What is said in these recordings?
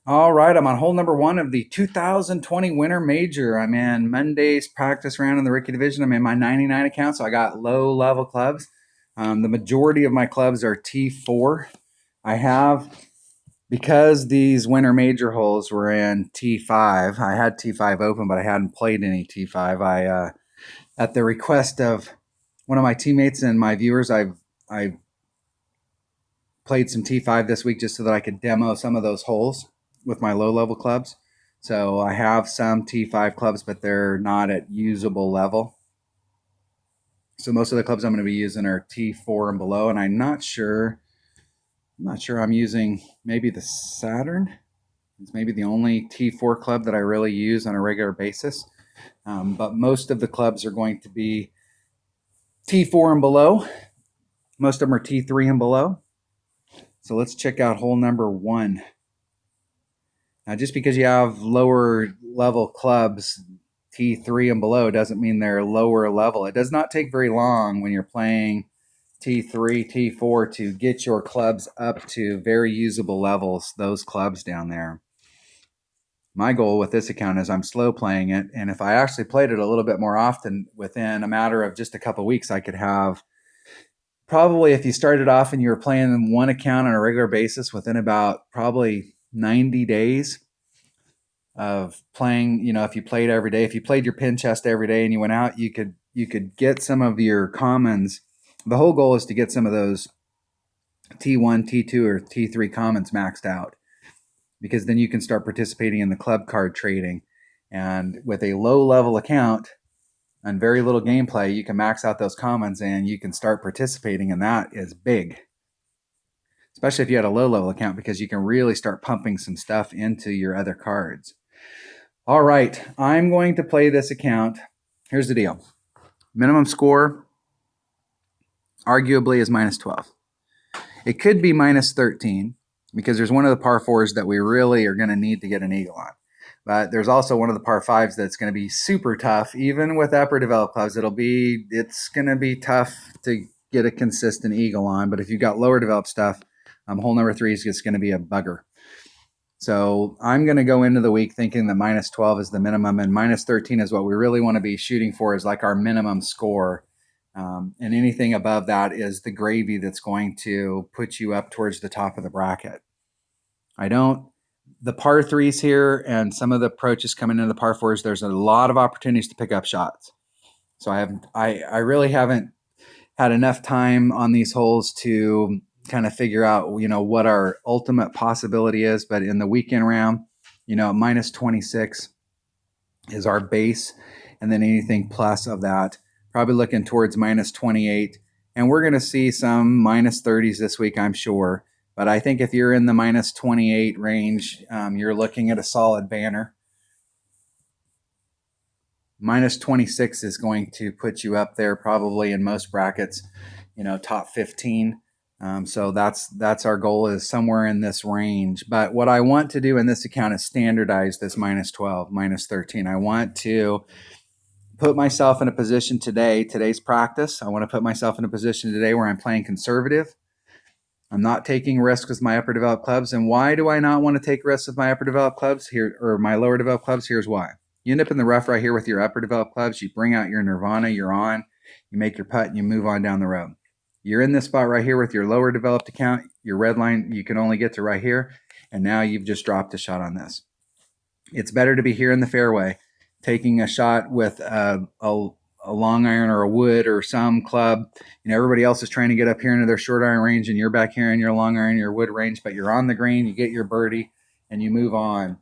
All right, I'm on hole number one of the 2020 Winter Major. I'm in Monday's practice round in the Rookie Division. I'm in my 99 account, so I got low level clubs. The majority of my clubs are T4. I have, because these Winter Major holes were in T5, I had T5 open, but I hadn't played any T5. At the request of one of my teammates and my viewers, I've played some T5 this week just so that I could demo some of those holes with my low level clubs. So I have some T5 clubs, but they're not at usable level. So most of the clubs I'm going to be using are T4 and below, and I'm not sure I'm using maybe the Saturn. It's maybe the only T4 club that I really use on a regular basis. But most of the clubs are going to be T4 and below. Most of them are T3 and below. So let's check out hole number one. Now, just because you have lower level clubs, T3 and below, doesn't mean they're lower level. It does not take very long when you're playing T3, T4 to get your clubs up to very usable levels, those clubs down there. My goal with this account is I'm slow playing it, and if I actually played it a little bit more often, within a matter of just a couple of weeks, I could have probably, if you started off and you were playing one account on a regular basis, within about probably 90 days of playing, if you played every day, if you played your pin chest every day and you went out, you could get some of your commons. The whole goal is to get some of those T1, T2, or T3 commons maxed out, because then you can start participating in the club card trading. And with a low level account and very little gameplay, you can max out those commons and you can start participating, and that is big, especially if you had a low level account, because you can really start pumping some stuff into your other cards. All right, I'm going to play this account. Here's the deal. Minimum score arguably is minus 12. It could be minus 13 because there's one of the par fours that we really are going to need to get an eagle on. But there's also one of the par fives that's going to be super tough. Even with upper developed clubs, it's going to be tough to get a consistent eagle on. But if you've got lower developed stuff, hole number three is just going to be a bugger. So I'm going to go into the week thinking that minus 12 is the minimum, and minus 13 is what we really want to be shooting for, is like our minimum score. And anything above that is the gravy that's going to put you up towards the top of the bracket. The par threes here and some of the approaches coming into the par fours, there's a lot of opportunities to pick up shots. So I really haven't had enough time on these holes to kind of figure out, what our ultimate possibility is. But in the weekend round, minus 26 is our base. And then anything plus of that, probably looking towards minus 28. And we're going to see some minus 30s this week, I'm sure. But I think if you're in the minus 28 range, you're looking at a solid banner. Minus 26 is going to put you up there probably in most brackets, top 15. So that's our goal, is somewhere in this range. But what I want to do in this account is standardize this minus 12, minus 13. I want to put myself in a position today's practice. I want to put myself in a position today where I'm playing conservative. I'm not taking risks with my upper developed clubs. And why do I not want to take risks with my upper developed clubs here, or my lower developed clubs? Here's why. You end up in the rough right here with your upper developed clubs. You bring out your Nirvana, you're on, you make your putt, and you move on down the road. You're in this spot right here with your lower developed account. Your red line, you can only get to right here. And now you've just dropped a shot on this. It's better to be here in the fairway, taking a shot with a long iron or a wood or some club. Everybody else is trying to get up here into their short iron range, and you're back here in your long iron, your wood range, but you're on the green, you get your birdie, and you move on.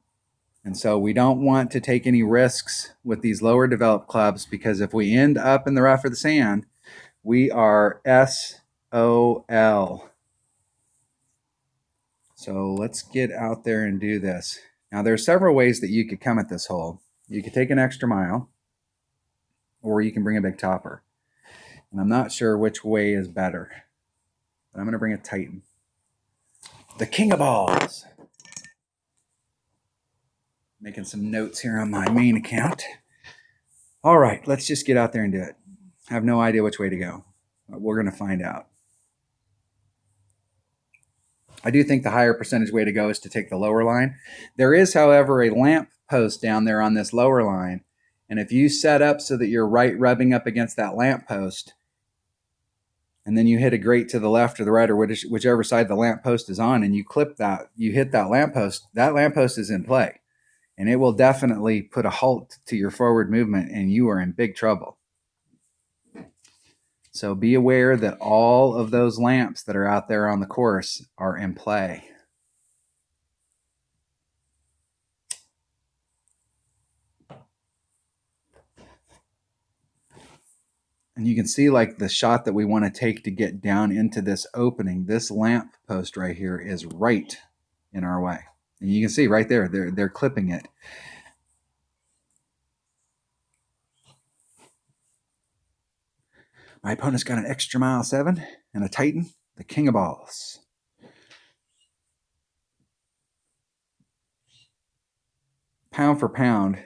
And so we don't want to take any risks with these lower developed clubs, because if we end up in the rough or the sand, we are SOL. So let's get out there and do this. Now, there are several ways that you could come at this hole. You could take an extra mile, or you can bring a big topper. And I'm not sure which way is better, but I'm going to bring a Titan. The king of balls. Making some notes here on my main account. All right, let's just get out there and do it. I have no idea which way to go, but we're going to find out. I do think the higher percentage way to go is to take the lower line. There is, however, a lamp post down there on this lower line. And if you set up so that you're right rubbing up against that lamp post, and then you hit a grate to the left or the right or whichever side the lamp post is on, and you clip that, you hit that lamp post is in play. And it will definitely put a halt to your forward movement, and you are in big trouble. So be aware that all of those lamps that are out there on the course are in play. And you can see like the shot that we want to take to get down into this opening. This lamp post right here is right in our way. And you can see right there, they're clipping it. My opponent's got an extra mile 7 and a Titan, the king of balls. Pound for pound,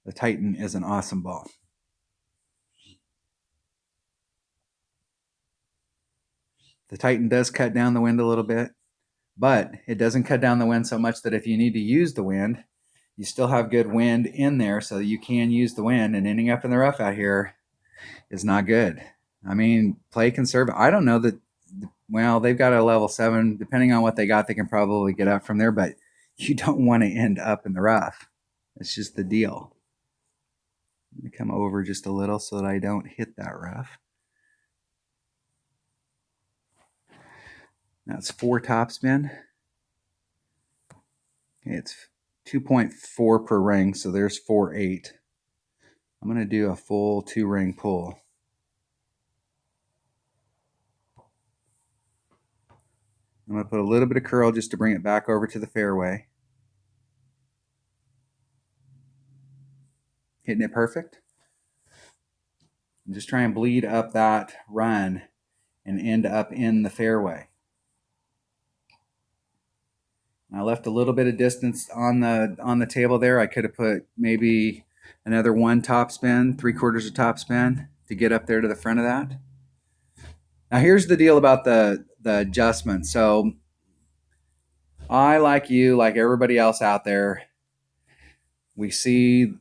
the Titan is an awesome ball. The Titan does cut down the wind a little bit, but it doesn't cut down the wind so much that if you need to use the wind, you still have good wind in there so that you can use the wind, and ending up in the rough out here is not good. I mean, play conservative. I don't know that, well, they've got a level 7. Depending on what they got, they can probably get up from there, but you don't want to end up in the rough. It's just the deal. Let me come over just a little so that I don't hit that rough. That's 4 topspin. Okay, it's 2.4 per ring, so there's 4.8. I'm going to do a full 2-ring pull. I'm going to put a little bit of curl just to bring it back over to the fairway. Hitting it perfect. And just try and bleed up that run and end up in the fairway. I left a little bit of distance on the table there. I could have put maybe another 1 topspin, 3/4 of topspin to get up there to the front of that. Now here's the deal about the adjustment. So I, like you, like everybody else out there, we see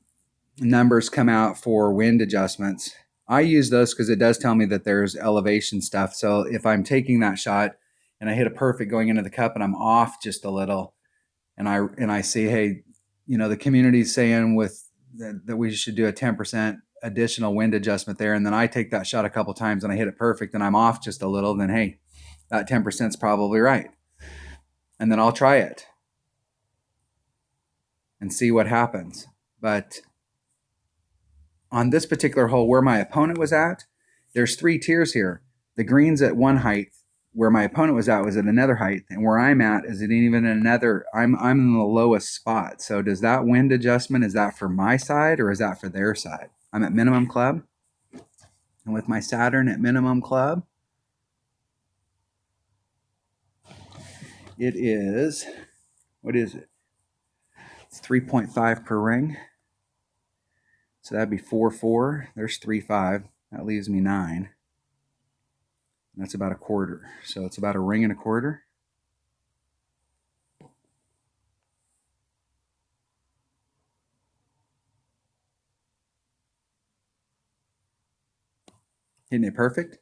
numbers come out for wind adjustments. I use those because it does tell me that there's elevation stuff. So if I'm taking that shot and I hit a perfect going into the cup and I'm off just a little, and I see, hey, you know, the community's saying that we should do a 10% additional wind adjustment there, and then I take that shot a couple times and I hit it perfect and I'm off just a little, then hey, that 10% is probably right. And then I'll try it and see what happens. But on this particular hole where my opponent was at, there's 3 tiers here. The green's at 1 height, where my opponent was at another height, and where I'm at is it even another. I'm in the lowest spot. So does that wind adjustment, is that for my side or is that for their side? I'm at minimum club, and with my Saturn at minimum club, it is, what is it? It's 3.5 per ring. So that'd be 4.4. There's 3.5. That leaves me 9. That's about 1/4. So it's about 1 1/4 rings. Hitting it perfect.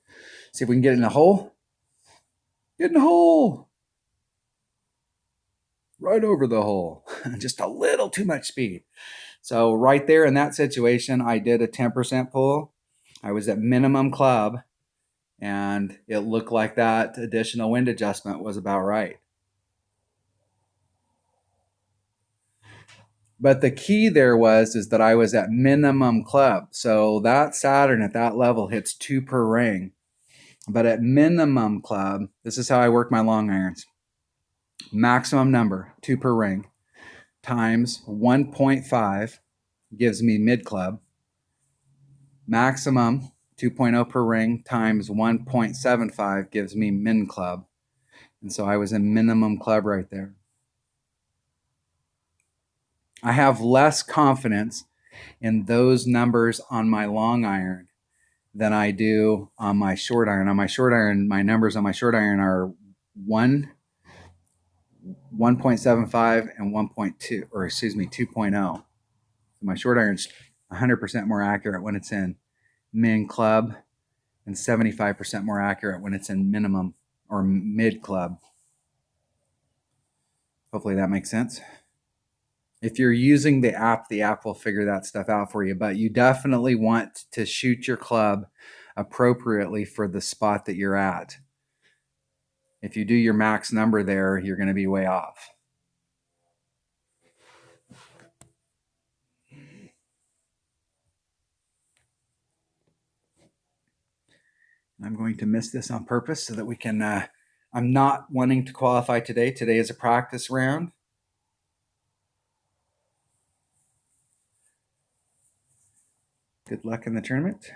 See if we can get it in the hole. Get in the hole. Right over the hole. Just a little too much speed. So right there in that situation, I did a 10% pull. I was at minimum club, and it looked like that additional wind adjustment was about right. But the key there is that I was at minimum club. So that Saturn at that level hits 2 per ring. But at minimum club, this is how I work my long irons. Maximum number, 2 per ring, times 1.5 gives me mid club. Maximum 2.0 per ring times 1.75 gives me min club. And so I was in minimum club right there. I have less confidence in those numbers on my long iron than I do on my short iron. On my short iron, my numbers on my short iron are 1 1.75 and 1.2, or excuse me, 2.0. So my short iron's 100% more accurate when it's in min club and 75% more accurate when it's in minimum or mid club. Hopefully that makes sense. If you're using the app will figure that stuff out for you, but you definitely want to shoot your club appropriately for the spot that you're at. If you do your max number there, you're going to be way off. I'm going to miss this on purpose so that we can, I'm not wanting to qualify today. Today is a practice round. Good luck in the tournament.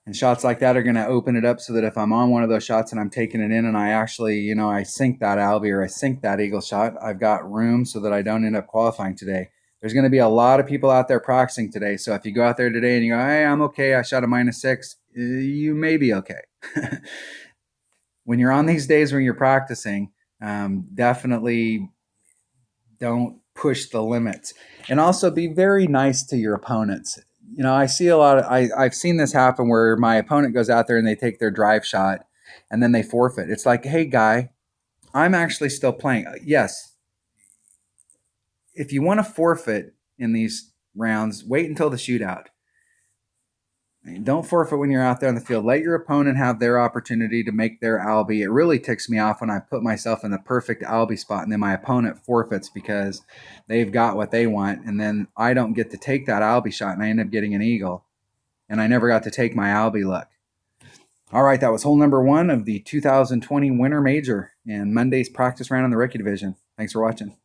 And shots like that are going to open it up so that if I'm on one of those shots and I'm taking it in and I actually, I sink that Albie or I sink that eagle shot, I've got room so that I don't end up qualifying today. There's going to be a lot of people out there practicing today. So if you go out there today and you go, hey, I'm okay, I shot a -6, you may be okay. When you're on these days when you're practicing, definitely don't push the limits. And also be very nice to your opponents. I see a lot of, I've seen this happen where my opponent goes out there and they take their drive shot and then they forfeit. It's like, hey, guy, I'm actually still playing. Yes. If you want to forfeit in these rounds, wait until the shootout. Don't forfeit when you're out there on the field. Let your opponent have their opportunity to make their Albie. It really ticks me off when I put myself in the perfect Albie spot and then my opponent forfeits because they've got what they want, and then I don't get to take that Albie shot and I end up getting an eagle, and I never got to take my Albie look. All right, that was hole number 1 of the 2020 Winter Major and Monday's practice round in the rookie division. Thanks for watching.